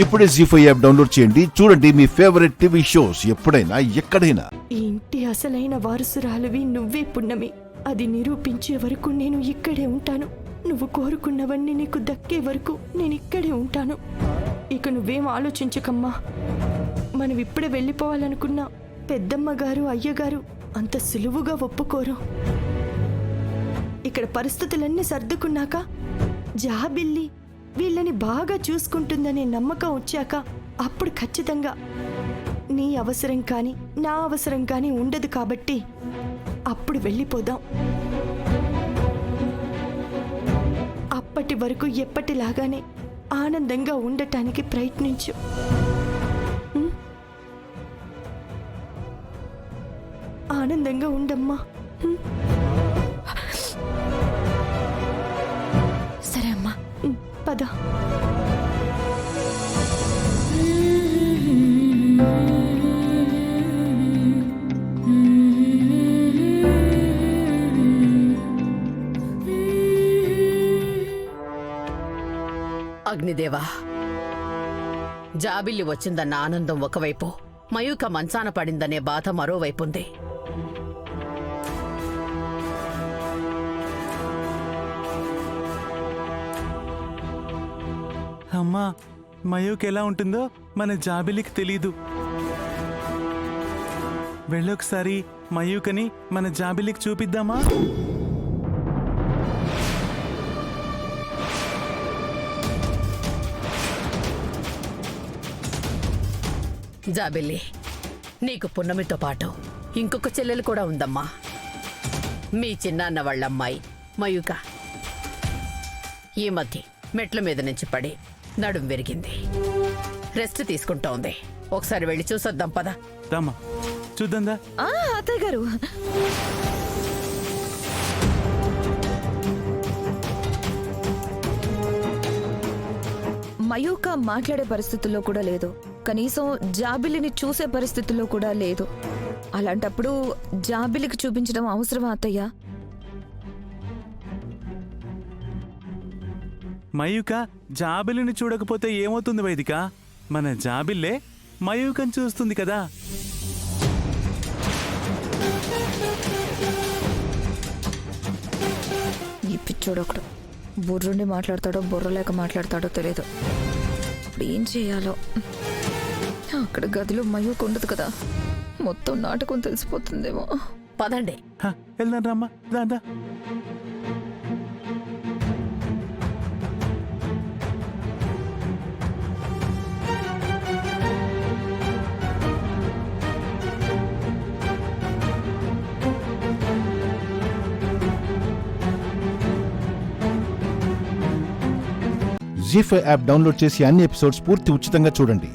ఇప్పుడే జీ5 app download చేయండి. చూడండి మీ ఫేవరెట్ టీవీ షోస్ ఎప్పుడైనా ఎక్కడైనా. ఈ ఇంటి అసలైన వారసురాలివి నువ్వే పున్నమి. అది నిరూపించే వరకు నేను ఇక్కడే ఉంటాను. నువ్వు కోరుకున్నవన్నీ నీకు దక్కే వరకు నేను ఇక్కడే ఉంటాను. ఇక నువ్వేం ఆలోచించకమ్మా. మనం ఇప్పుడే వెళ్ళిపోవాలనుకున్నా పెద్దమ్మ గారు అయ్యగారు అంత సులువుగా ఒప్పుకోరు. ఇక్కడ పరిస్థితులన్నీ సర్దుకున్నాక జాబిల్లి వీళ్ళని బాగా చూసుకుంటుందనే నమ్మకం వచ్చాక అప్పుడు ఖచ్చితంగా నీ అవసరం కానీ నా అవసరం కానీ ఉండదు. కాబట్టి అప్పుడు వెళ్ళిపోదాం. అప్పటి వరకు ఎప్పటిలాగానే ఆనందంగా ఉండటానికి ప్రయత్నించు. ఆనందంగా ఉండమ్మా. సరే అమ్మా, పద. అగ్నిదేవా, జాబిల్లి వచ్చిందన్న ఆనందం ఒకవైపు, మయూక మంచాన పడిందనే బాధ మరోవైపుంది. అమ్మా, మయూక్ ఎలా ఉంటుందో మన జాబిలికి తెలీదు. వెళ్ళొకసారి మయూకని మన జాబిలికి చూపిద్దామా? జాబిల్లి, నీకు పున్నమితో పాటు ఇంకొక చెల్లెలు కూడా ఉందమ్మా. మీ చిన్నాన్న వాళ్ళమ్మాయి మయూక ఈ మధ్య మెట్ల మీద నుంచి పడి నడుం విరిగింది. రెస్ట్ తీసుకుంటోంది. ఒకసారి వెళ్ళి చూసొద్దాం పద. రామా, చూద్దాందా? అత్తయ్య గారు, మయూక మాట్లాడే పరిస్థితుల్లో కూడా లేదు. కనీసం జాబిలిని చూసే పరిస్థితుల్లో కూడా లేదు. అలాంటప్పుడు జాబిలికి చూపించడం అవసరమా అత్తయ్య? మయూక జాబిలిని చూడకపోతే ఏమవుతుంది వైదిక? మన జాబిల్లే మయూకని చూస్తుంది కదా. ఈ పిచ్చోడు ఒకడు బుర్రుండి మాట్లాడతాడో బుర్ర లేక మాట్లాడతాడో తెలియదు. ఇప్పుడు ఏం చేయాలో? అక్కడ గదిలో మయూక ఉండదు కదా, మొత్తం నాటకం తెలిసిపోతుందేమో. పదండి. వెళ్దాం రామ్మా, దాదా. జీ5 యాప్ డౌన్లోడ్ చేసి అన్ని ఎపిసోడ్స్ పూర్తి ఉచితంగా చూడండి.